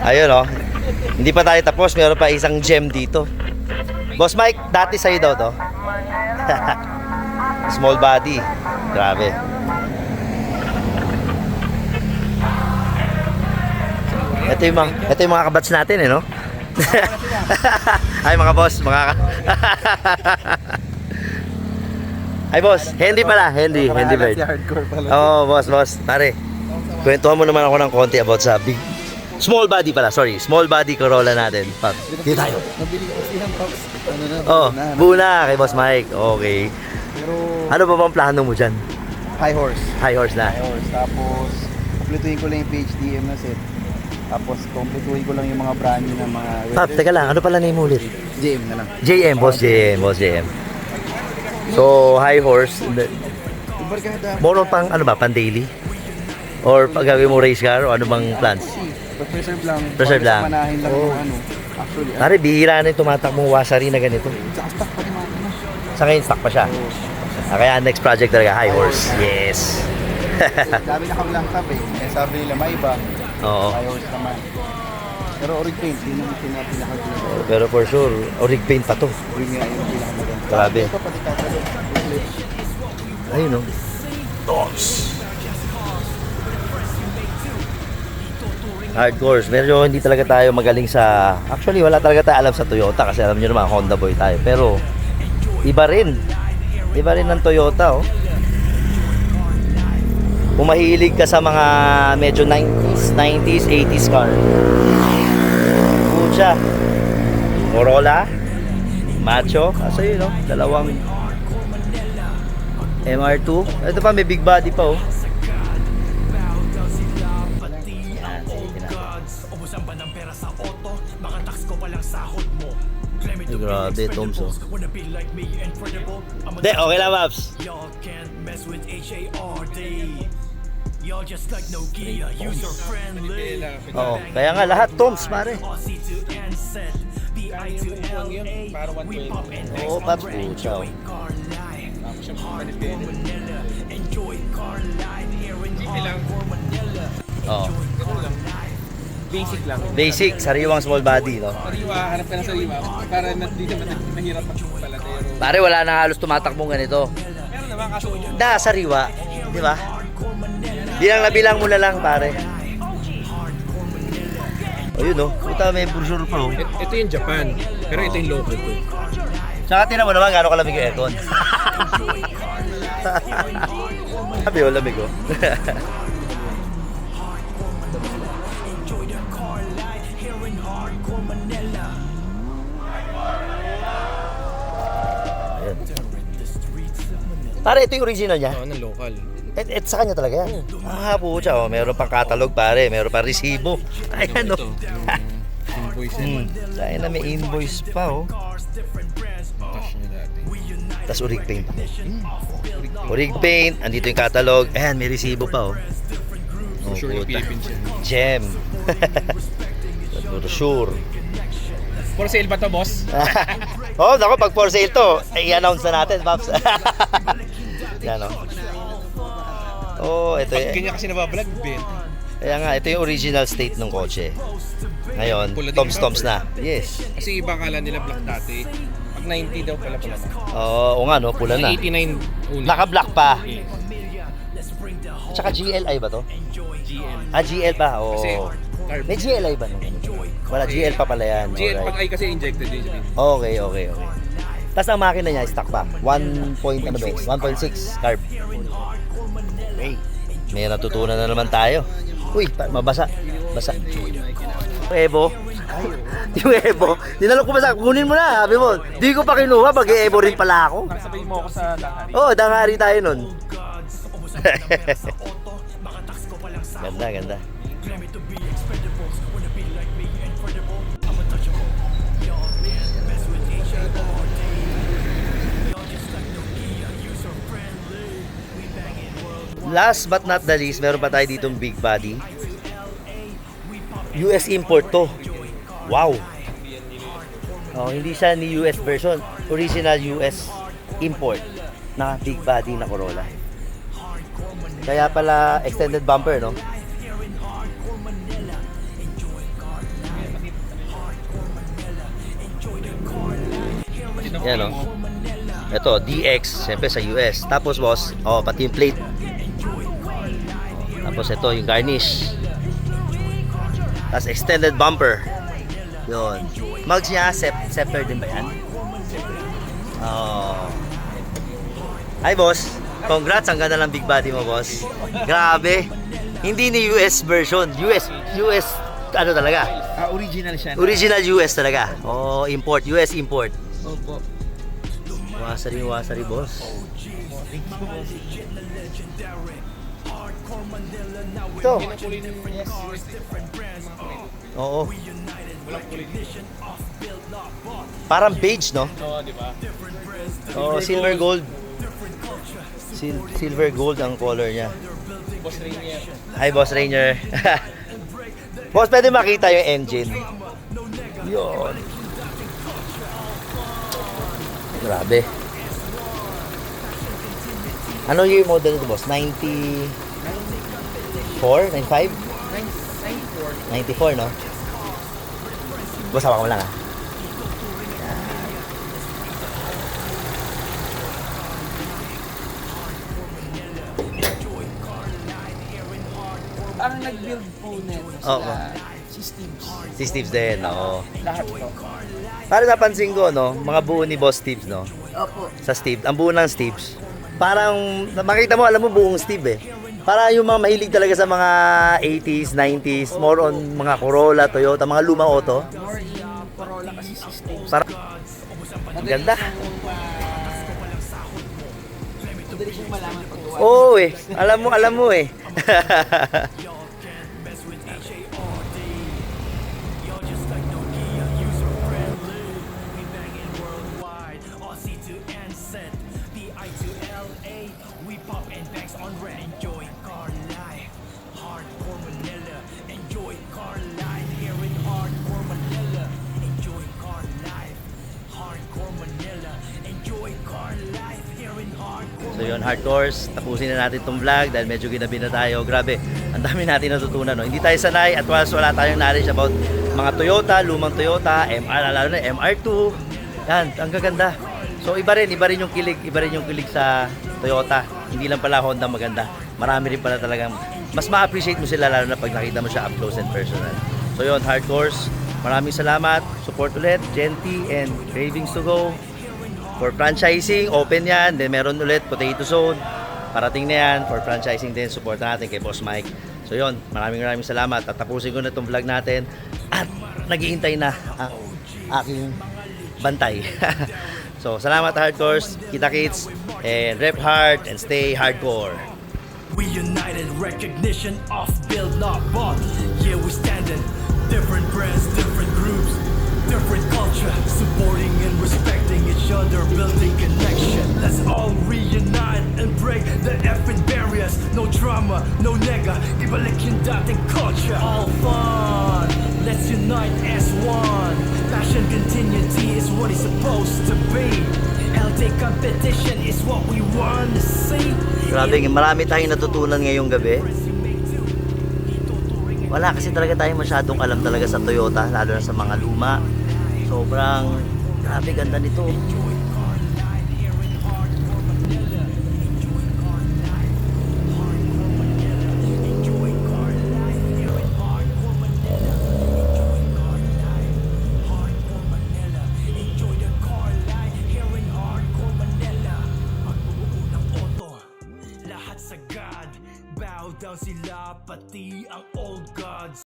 Ayun oh. Hindi pa tayo tapos, meron pa isang gem dito. Boss Mike, dati sa'yo daw to. Small body. Grabe. Ito yung mga kabats natin eh, no? Ay mga boss, Ay boss, Henry pala, Henry Bird. Oo, boss, pare. Kwentuhan mo naman ako ng konti about sa big small body pala, sorry. Small body Corolla natin. Dito tayo. Nabili ko kasi ng Pops. Oh, buna kay Boss Mike. Okay. Pero Ano ba bang plano mo dyan? high horse. High horse na. High horse. Tapos, kumpletuhin ko lang yung PHDM na set. Tapos, kumpletuhin ko lang yung mga brand new na mga... Pap, teka lang. Ano pala name ulit? JM na lang. JM, Boss JM. So, high horse. Barkada. More on pang, ano ba, pan daily? Or pag gawin mo race car o ano bang plans? Preserve lang. Preserve lang. Manahin lang Oh. yung ano. Actually, Pare, bihira na yung tumatakbong wasari na ganito. sa stock pa rin mga ano. Sa ngayon, stock pa siya. Kaya next project talaga, high horse. Yes. Sabi na kami lang tabi. Eh, sabi nila may iba. Oo. High horse naman. Pero orig paint, yun ang pinaka-pinaka. Pero for sure, orig paint pa to. Yun nga yung pinaka-maganda. Grabe. Ito pati tatalo. Ayun no. Hardcore. Medyo hindi talaga tayo magaling sa... Actually, wala talaga tayo alam sa Toyota kasi alam nyo naman, Honda boy tayo. Pero, iba rin. Iba rin ng Toyota, oh. Kung mahilig ka sa mga medyo 90s, 80s car. Pucha. Corolla. Macho. Kasi yun, no? Dalawang MR2. Ito pa, may big body pa, oh. Ay, grabe, Toms, oh. Hindi, okay lang, Maps. Oo, kaya nga lahat, Toms, pare. Oo, Paps, pucha, oh. Oo. Basic lang. Basic, sariwang small body, no? Sariwa, hanap ka ng sariwa para hindi naman mahirap magpalatero. Pare, wala na halos tumatakbong ganito. Meron naman kaso Sariwa, di ba? Bilang mo na lang, pare. O yun, no? Puta, may brochure pa, oh. ito yung Japan, pero ito yung local to. Tsaka tinan mo naman gano'ng kalamig yung aircon. Sabi ko, lamig, oh. Ayan. Pare, ito yung original niya. Oo, ng local. Sa kanya talaga yan. Ah, pucha, oh. Meron pang catalog, pare. Meron pang resibo. Ayan, oh. Invoice Dahil na may invoice pa, oh. Touch niya dati. Tapos urig paint. Urig paint, andito yung catalog. Ayan, may resibo pa, oh. Oh, Sure yung puta. Philippines yan. Gem. For sure. For sale ba to, boss? Oh, naku, pag for sale to, i-announce na natin, Paps. Yan, oh. Oh, ito Pag eh. ganyan kasi nabablog, benta. Kaya nga, ito yung original state ng kotse. Ngayon, Pula din toms-toms yung na. Yes. Kasi iba akala nila black dati. Pag 90 daw pala na. Oo nga, no, pula na. 89 una. Naka-black pa. Yes. Tsaka GLI ba to? GL. Ah, GL pa. Oo. Kasi carb. May GLI ba? Wala, GL pa pala yan. GL pag Alright. ay kasi injected din siya. Okay. Tapos ang makina niya, stock pa. 1 point, ano ba yun? 1.6 carb. Okay. May natutunan na naman tayo. Uy, mabasa. Basa. Evo. Yung Evo. Dinalo ko ba sa kunin mo na. Sabi mo, di ko pa kinuha. Mag-Evo rin pala ako. Para sabihin mo ako sa Dakar. Oo, dangari tayo nun. Ganda. Last but not the least, meron pa tayo ditong big body. US import to. Wow. Oh, hindi siya ni US version. Original US import na big body na Corolla. Kaya pala extended bumper, no? Yan, oh. Ito, DX, siyempre sa US. Tapos, boss, pati yung plate. Tapos, ito, yung garnish. Tapos, extended bumper. Yun. Mugs niya, scepter din ba yan? Oh. Hi, boss. Congrats, ang ganda ng big body mo, boss. Grabe. Hindi ni US version. US, ano talaga? Original siya. Original US talaga. Import. US import. Opo. Wasari, boss. Ito. Oo. Parang beige, no? Oo, di ba? Silver gold. Silver gold ang color niya. Boss Rainier. Hi, Boss Rainier. Boss, pwede makita yung engine. Yun. Grabe. Ano yung model ito, boss? 94? 95? 94, no? Boss, hawak mo lang, ah. Parang nag-build po nito si Steve. Si Steve's din, oo. Lahat po. Parang napansin ko, no? Mga buo ni Boss Steve's, no? Opo. Sa Steve, ang buo ng Steve's. Parang, makita mo, alam mo, buong Steve, eh. Para yung mga mahilig talaga sa mga 80s, 90s, more on mga Corolla, Toyota, mga lumang auto. More in Corolla kasi si Steve. Parang, ang ganda. Madali siyang malaman pag gawa. Oo, eh. Alam mo, eh. So yun, hardcores, tapusin na natin itong vlog dahil medyo ginabi na tayo. Grabe, ang dami natin natutunan. No? Hindi tayo sanay at wala tayong knowledge about mga Toyota, lumang Toyota, lalo na MR2. Yan, ang gaganda. So iba rin yung kilig sa Toyota. Hindi lang pala Honda maganda. Marami rin pala talagang, mas ma-appreciate mo sila lalo na pag nakita mo siya up close and personal. So yun, hardcores, maraming salamat. Support ulit, Genty and Cravings to Go. For franchising, open yan. Then meron ulit, Potato Zone. Parating na yan. For franchising din, support natin kay Boss Mike. So yun, maraming salamat. Tatapusin ko na itong vlog natin. At naghihintay na ang aking bantay. So salamat hardcores. Kita kits. And rep hard and stay hardcore. We united, recognition of build not bought. Yeah, we standing. Different brands, different groups, different culture, supporting and respecting each other, building connection. Let's all reunite and break the effing barriers. No drama, no nega, ibalik yung dating culture. All fun, let's unite as one. Passion continuity is what it's supposed to be. Healthy competition is what we want to see. Grabe, marami tayong natutunan ngayong gabi. Wala kasi talaga tayong masyadong alam talaga sa Toyota, lalo na sa mga luma. Sobrang grabe, ganda nito. Lahat sagad, bow down sila pati ang old gods.